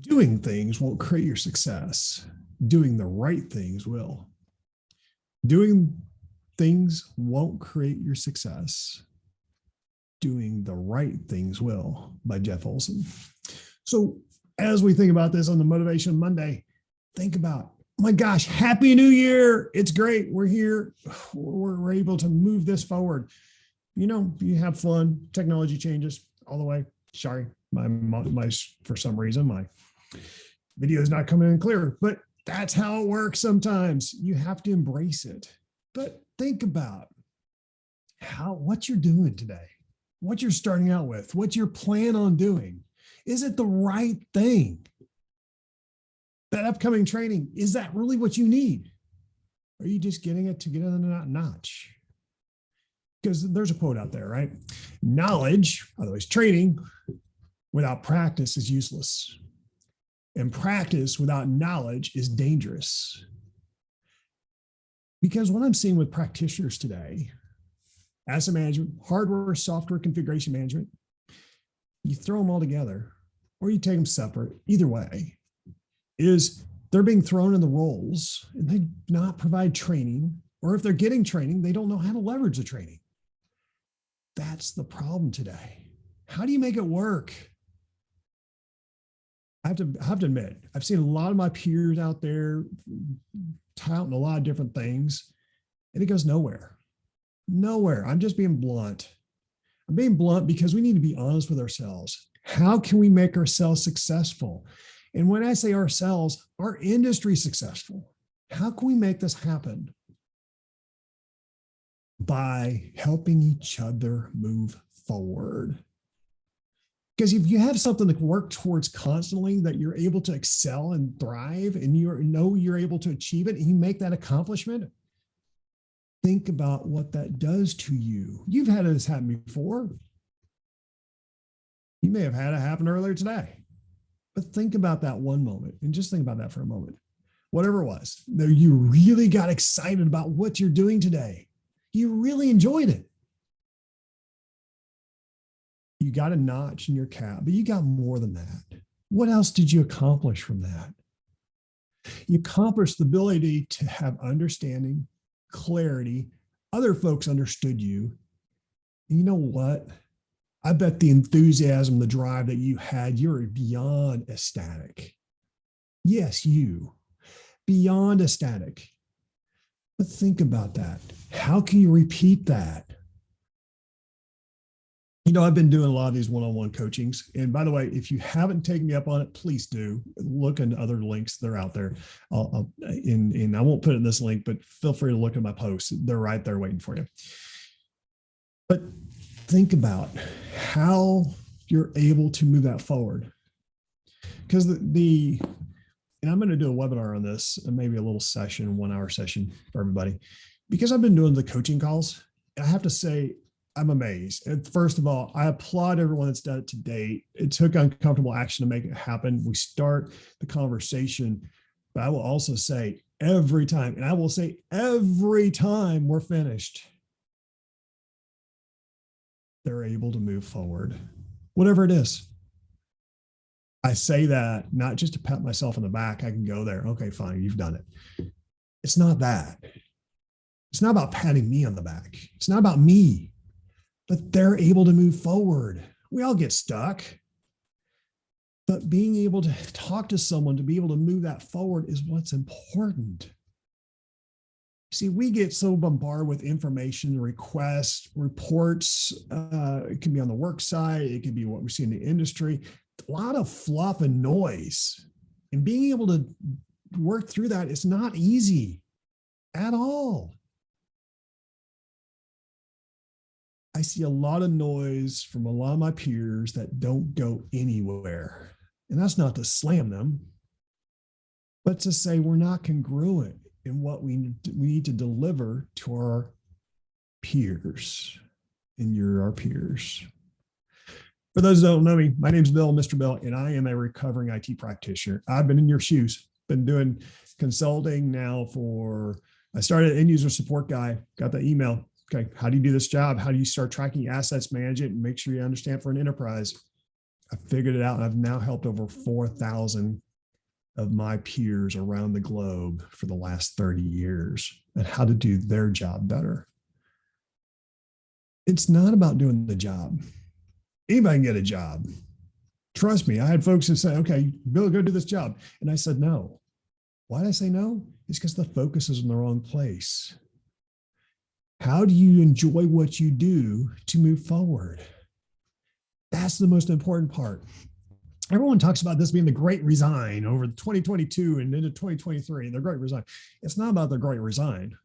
Doing things won't create your success. Doing the right things will. Doing things won't create your success. Doing the right things will, by Jeff Olson. So as we think about this on the Motivation Monday, think about, my gosh, Happy New Year. It's great. We're here. We're able to move this forward. You have fun. Technology changes all the way. Sorry, my for some reason, my video is not coming in clear, but that's how it works sometimes. You have to embrace it. But think about what you're doing today, what you're starting out with, what you're planning on doing. Is it the right thing? That upcoming training, is that really what you need? Are you just getting it to get in a notch? Because there's a quote out there, right? Knowledge, otherwise training, without practice is useless. And practice without knowledge is dangerous. Because what I'm seeing with practitioners today, asset management, hardware, software, configuration management, you throw them all together or you take them separate, either way, is they're being thrown in the roles and they not provide training, or if they're getting training, they don't know how to leverage the training. That's the problem today. How do you make it work? I have to admit, I've seen a lot of my peers out there touting a lot of different things, and it goes nowhere. Nowhere. I'm just being blunt. I'm being blunt because we need to be honest with ourselves. How can we make ourselves successful? And when I say ourselves, our industry successful. How can we make this happen? By helping each other move forward. Because if you have something to work towards constantly, that you're able to excel and thrive, and you're able to achieve it, and you make that accomplishment, think about what that does to you. You've had this happen before. You may have had it happen earlier today. But think about that one moment, and just think about that for a moment. Whatever it was, you really got excited about what you're doing today. You really enjoyed it. You got a notch in your cap, but you got more than that. What else did you accomplish from that? You accomplished the ability to have understanding, clarity. Other folks understood you. And you know what? I bet the enthusiasm, the drive that you had, you're beyond ecstatic. Yes, you, beyond ecstatic. But think about that. How can you repeat that? I've been doing a lot of these one-on-one coachings. And by the way, if you haven't taken me up on it, please do look into other links. They're out there. And I won't put it in this link, but feel free to look at my posts. They're right there waiting for you. But think about how you're able to move that forward. Because and I'm going to do a webinar on this, and maybe a little session, 1 hour session for everybody, because I've been doing the coaching calls. And I have to say, I'm amazed. And first of all, I applaud everyone that's done it to date. It took uncomfortable action to make it happen. We start the conversation, but I will also say every time we're finished, they're able to move forward, whatever it is. I say that not just to pat myself on the back. I can go there. Okay, fine. You've done it. It's not that. It's not about patting me on the back. It's not about me, but they're able to move forward. We all get stuck, but being able to talk to someone to be able to move that forward is what's important. See, we get so bombarded with information, requests, reports. It can be on the work side. It can be what we see in the industry. A lot of fluff and noise. And being able to work through that is not easy at all. I see a lot of noise from a lot of my peers that don't go anywhere. And that's not to slam them, but to say we're not congruent in what we need to deliver to our peers. And you're our peers. For those that don't know me, my name is Bill, Mr. Bill, and I am a recovering IT practitioner. I've been in your shoes, been doing consulting now I started end user support guy, got the email. Okay, how do you do this job? How do you start tracking assets, manage it, and make sure you understand for an enterprise? I figured it out, and I've now helped over 4,000 of my peers around the globe for the last 30 years and how to do their job better. It's not about doing the job. Anybody can get a job. Trust me, I had folks that say, okay, Bill, go do this job. And I said, no. Why did I say no? It's because the focus is in the wrong place. How do you enjoy what you do to move forward? That's the most important part. Everyone talks about this being the great resign over 2022 and into 2023, the great resign. It's not about the great resign.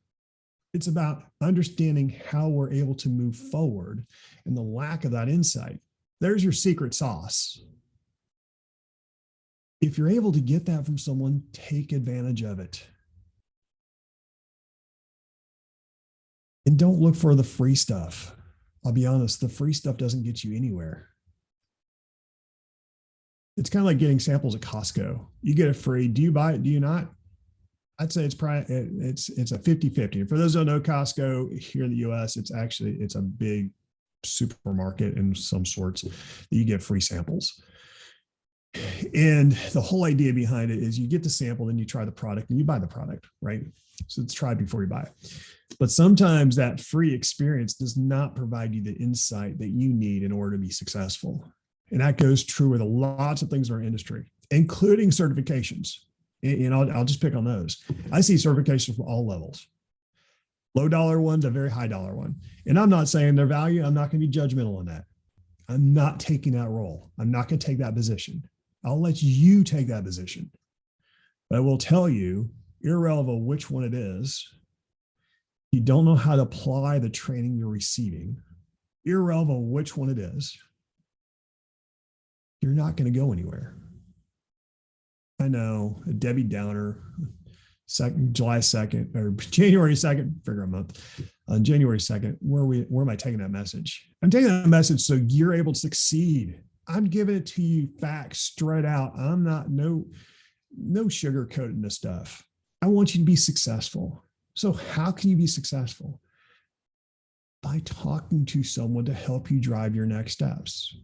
It's about understanding how we're able to move forward and the lack of that insight. There's your secret sauce. If you're able to get that from someone, take advantage of it. And don't look for the free stuff. I'll be honest, the free stuff doesn't get you anywhere. It's kind of like getting samples at Costco. You get it free. Do you buy it? Do you not? I'd say it's probably it's a 50-50. And for those who don't know Costco here in the US, it's a big supermarket in some sorts that you get free samples. And the whole idea behind it is you get the sample, then you try the product and you buy the product, right? So it's try before you buy it. But sometimes that free experience does not provide you the insight that you need in order to be successful. And that goes true with lots of things in our industry, including certifications. And I'll just pick on those. I see certifications from all levels, low dollar one to very high dollar one. And I'm not saying their value. I'm not going to be judgmental on that. I'm not taking that role. I'm not going to take that position. I'll let you take that position. But I will tell you, irrelevant of which one it is, you don't know how to apply the training you're receiving, irrelevant of which one it is, you're not going to go anywhere. I know, a Debbie Downer, July 2nd or January 2nd, figure a month, on January 2nd, where am I taking that message? I'm taking that message so you're able to succeed. I'm giving it to you facts straight out. I'm not no sugarcoating this stuff. I want you to be successful. So how can you be successful? By talking to someone to help you drive your next steps.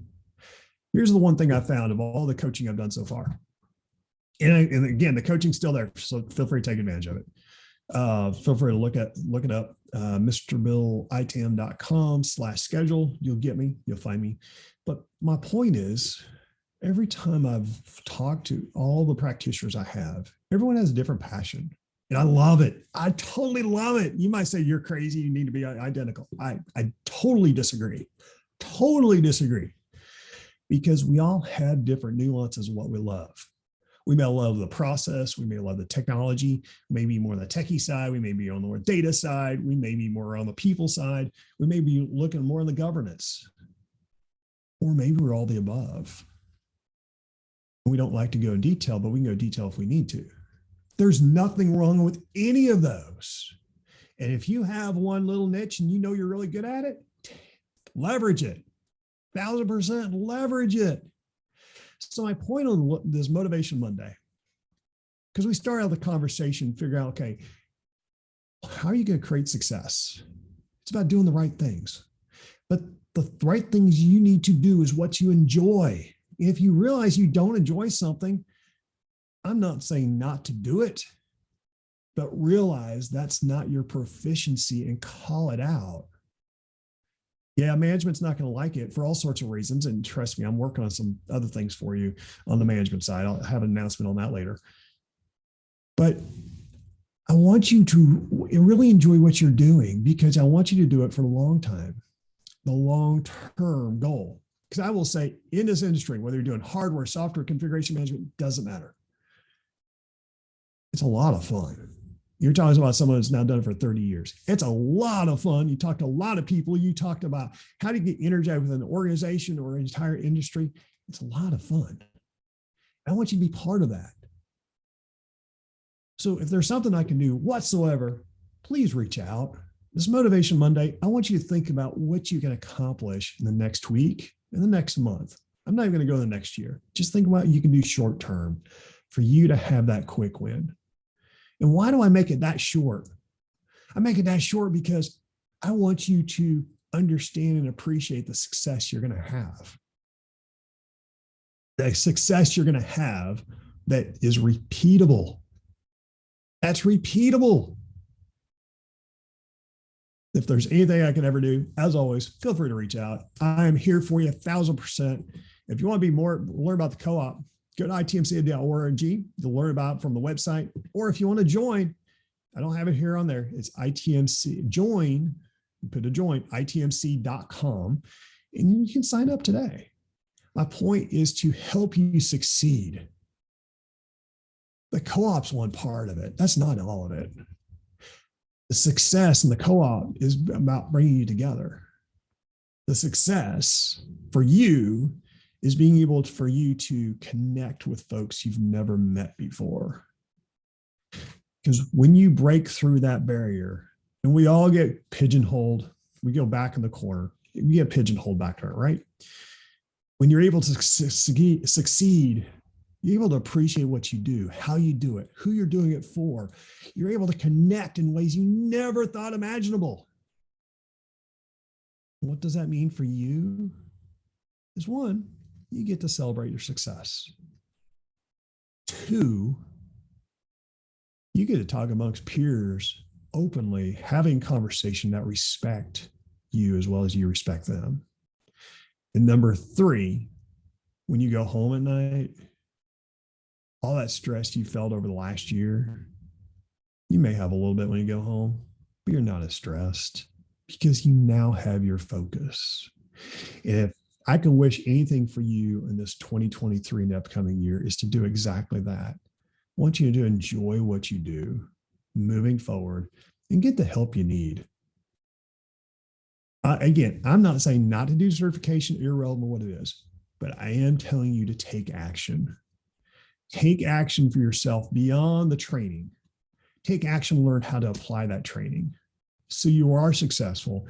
Here's the one thing I found of all the coaching I've done so far. And again, the coaching's still there, so feel free to take advantage of it. Feel free to look it up, mrbillitam.com/schedule. You'll get me, you'll find me. But my point is, every time I've talked to all the practitioners I have, everyone has a different passion. And I love it. I totally love it. You might say you're crazy. You need to be identical. I totally disagree. Totally disagree. Because we all have different nuances of what we love. We may love the process. We may love the technology. We may be more on the techie side. We may be on the more data side. We may be more on the people side. We may be looking more on the governance. Or maybe we're all the above. We don't like to go in detail, but we can go in detail if we need to. There's nothing wrong with any of those. And if you have one little niche and you know you're really good at it, leverage it. 1,000% leverage it. So my point on this Motivation Monday, because we start out the conversation, figure out, okay, how are you going to create success? It's about doing the right things. But the right things you need to do is what you enjoy. If you realize you don't enjoy something, I'm not saying not to do it, but realize that's not your proficiency and call it out. Yeah, management's not going to like it for all sorts of reasons. And trust me, I'm working on some other things for you on the management side. I'll have an announcement on that later. But I want you to really enjoy what you're doing, because I want you to do it for a long time, the long-term goal. Because I will say, in this industry, whether you're doing hardware, software, configuration management, doesn't matter. It's a lot of fun. You're talking about someone that's now done it for 30 years. It's a lot of fun. You talk to a lot of people. You talked about how to get energized with an organization or an entire industry. It's a lot of fun. I want you to be part of that. So if there's something I can do whatsoever, please reach out. This Motivation Monday, I want you to think about what you can accomplish in the next week and the next month. I'm not even going to go the next year. Just think about what you can do short term for you to have that quick win. And why do I make it that short? I make it that short because I want you to understand and appreciate the success you're going to have. the success you're going to have that is repeatable. That's repeatable. If there's anything I can ever do, as always, feel free to reach out. I'm here for you 1,000%. If you want to be more, learn about the co-op, go to itmc.org. You'll learn about it from the website. Or if you want to join, I don't have it here on there. It's ITMC. Join, put a join, itmc.com, and you can sign up today. My point is to help you succeed. The co-op's one part of it. That's not all of it. The success in the co-op is about bringing you together. The success for you is being able for you to connect with folks you've never met before. Because when you break through that barrier, and we all get pigeonholed, we go back in the corner, we get pigeonholed back to it, right? When you're able to succeed, you're able to appreciate what you do, how you do it, who you're doing it for. You're able to connect in ways you never thought imaginable. What does that mean for you? Is one, you get to celebrate your success. Two, you get to talk amongst peers openly, having conversation that respect you as well as you respect them. And number three, when you go home at night, all that stress you felt over the last year, you may have a little bit when you go home, but you're not as stressed because you now have your focus. And if I can wish anything for you in this 2023 and upcoming year is to do exactly that. I want you to enjoy what you do moving forward and get the help you need. Again, I'm not saying not to do certification, irrelevant what it is, but I am telling you to take action. Take action for yourself beyond the training. Take action, learn how to apply that training so you are successful.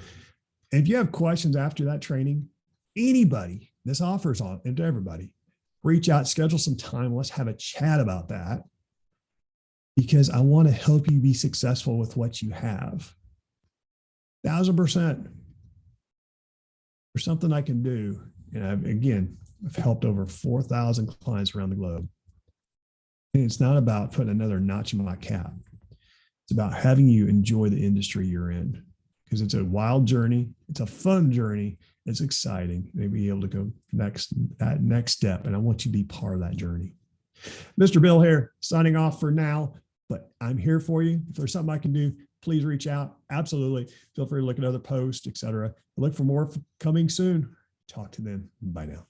And if you have questions after that training, anybody, this offers on to everybody, reach out, schedule some time. Let's have a chat about that because I want to help you be successful with what you have. 1,000%. There's something I can do. And I've helped over 4,000 clients around the globe. And it's not about putting another notch in my cap. It's about having you enjoy the industry you're in because it's a wild journey. It's a fun journey. It's exciting. Maybe be able to go that next step. And I want you to be part of that journey. Mr. Bill here, signing off for now, but I'm here for you. If there's something I can do, please reach out. Absolutely. Feel free to look at other posts, etc. Look for more coming soon. Talk to them. Bye now.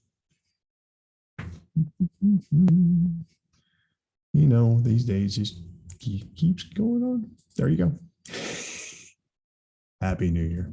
You know, these days just keeps going on. There you go. Happy New Year.